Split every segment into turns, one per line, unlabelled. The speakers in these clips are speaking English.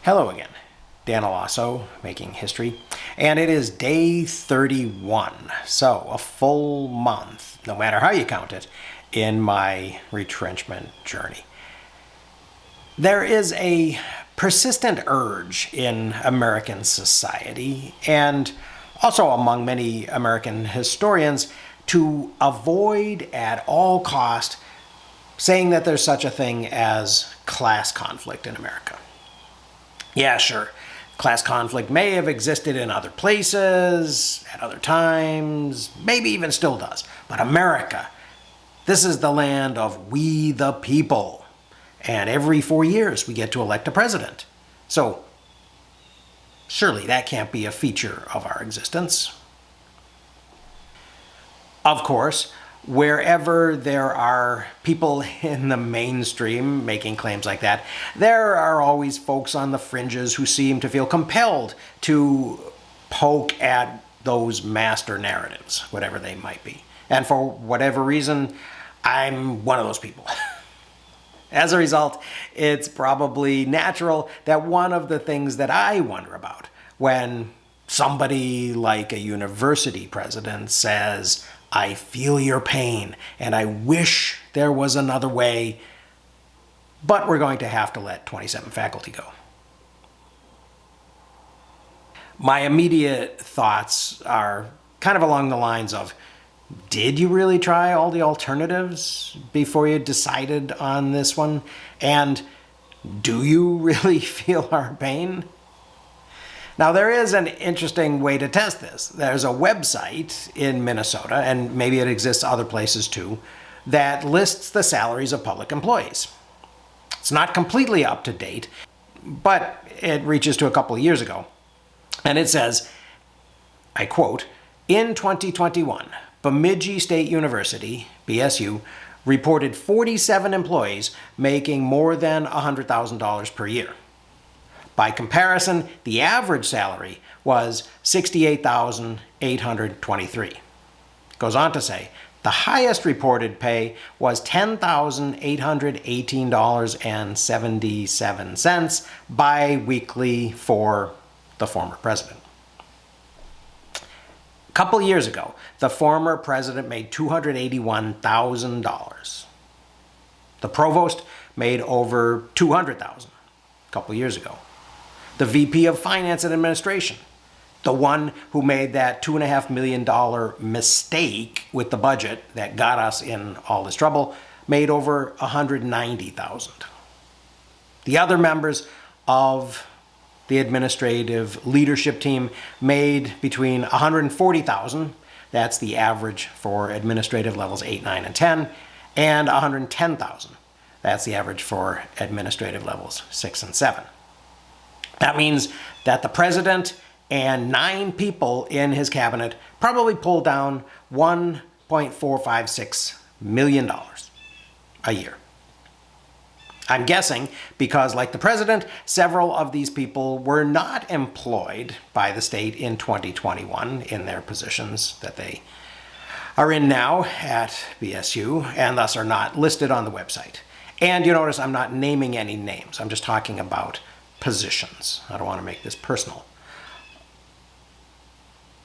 Hello again, Dan Alasso, Making History, and it is day 31, so a full month, no matter how you count it, in my retrenchment journey. There is a persistent urge in American society, and also among many American historians, to avoid at all cost saying that there's such a thing as class conflict in America. Yeah, sure, class conflict may have existed in other places, at other times, maybe even still does. But America, this is the land of we the people. And every 4 years we get to elect a president. So surely that can't be a feature of our existence. Of course, wherever there are people in the mainstream making claims like that, there are always folks on the fringes who seem to feel compelled to poke at those master narratives, whatever they might be. And for whatever reason, I'm one of those people. As a result, it's probably natural that one of the things that I wonder about when somebody like a university president says, "I feel your pain, and I wish there was another way, but we're going to have to let 27 faculty go." My immediate thoughts are kind of along the lines of, did you really try all the alternatives before you decided on this one? And do you really feel our pain? Now, there is an interesting way to test this. There's a website in Minnesota, and maybe it exists other places too, that lists the salaries of public employees. It's not completely up to date, but it reaches to a couple of years ago. And it says, I quote, "In 2021, Bemidji State University, BSU, reported 47 employees making more than $100,000 per year. By comparison, the average salary was $68,823. It goes on to say, the highest reported pay was $10,818.77 bi-weekly for the former president. A couple years ago, the former president made $281,000. The provost made over $200,000 a couple years ago. The VP of Finance and Administration, the one who made that $2.5 million mistake with the budget that got us in all this trouble, made over $190,000. The other members of the administrative leadership team made between $140,000, that's the average for administrative levels 8, 9, and 10, and $110,000, that's the average for administrative levels 6 and 7. That means that the president and 9 people in his cabinet probably pulled down $1.456 million a year. I'm guessing because, like the president, several of these people were not employed by the state in 2021 in their positions that they are in now at BSU, and thus are not listed on the website. And you notice I'm not naming any names. I'm just talking about positions. I don't want to make this personal.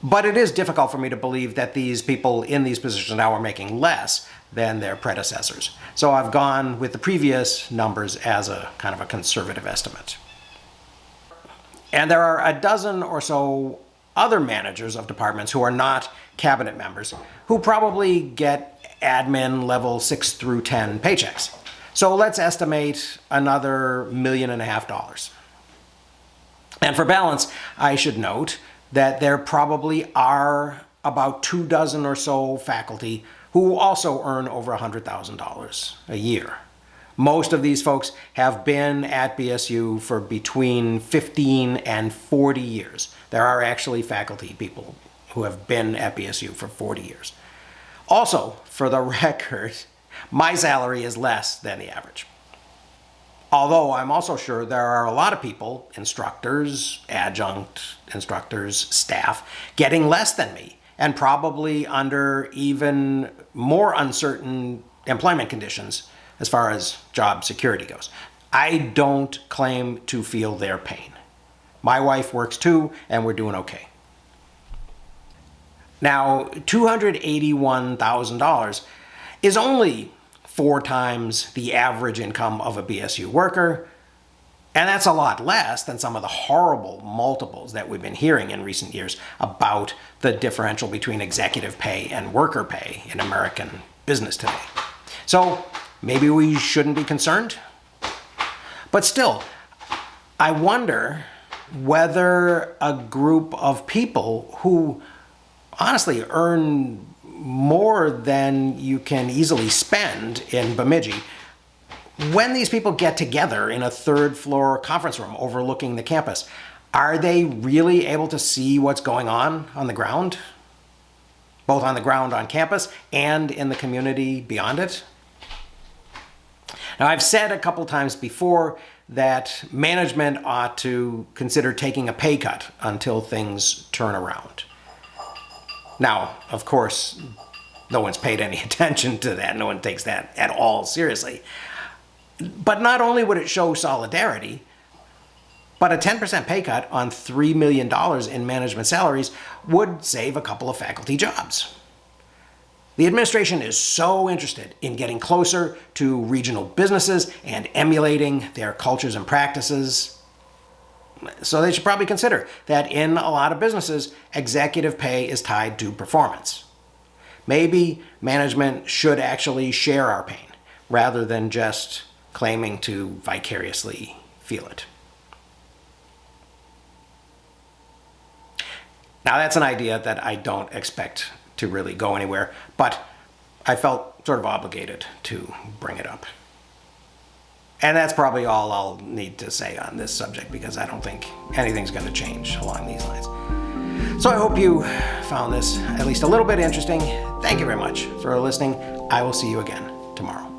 But it is difficult for me to believe that these people in these positions now are making less than their predecessors. So I've gone with the previous numbers as a kind of a conservative estimate. And there are a dozen or so other managers of departments who are not cabinet members who probably get admin level 6 through 10 paychecks. So let's estimate another $1.5 million. And for balance, I should note that there probably are about 2 dozen or so faculty who also earn over $100,000 a year. Most of these folks have been at BSU for between 15 and 40 years. There are actually faculty people who have been at BSU for 40 years. Also, for the record, my salary is less than the average. Although I'm also sure there are a lot of people, instructors, adjunct instructors, staff, getting less than me, and probably under even more uncertain employment conditions as far as job security goes. I don't claim to feel their pain. My wife works too, and we're doing okay. Now, $281,000 is only 4 times the average income of a BSU worker, and that's a lot less than some of the horrible multiples that we've been hearing in recent years about the differential between executive pay and worker pay in American business today. So maybe we shouldn't be concerned. But still, I wonder whether a group of people who honestly earn more than you can easily spend in Bemidji, when these people get together in a third-floor conference room overlooking the campus, are they really able to see what's going on the ground? Both on the ground on campus and in the community beyond it? Now, I've said a couple times before that management ought to consider taking a pay cut until things turn around. Now, of course, no one's paid any attention to that. No one takes that at all seriously. But not only would it show solidarity, but a 10% pay cut on $3 million in management salaries would save a couple of faculty jobs. The administration is so interested in getting closer to regional businesses and emulating their cultures and practices. So they should probably consider that in a lot of businesses, executive pay is tied to performance. Maybe management should actually share our pain rather than just claiming to vicariously feel it. Now, that's an idea that I don't expect to really go anywhere, but I felt sort of obligated to bring it up. And that's probably all I'll need to say on this subject, because I don't think anything's going to change along these lines. So I hope you found this at least a little bit interesting. Thank you very much for listening. I will see you again tomorrow.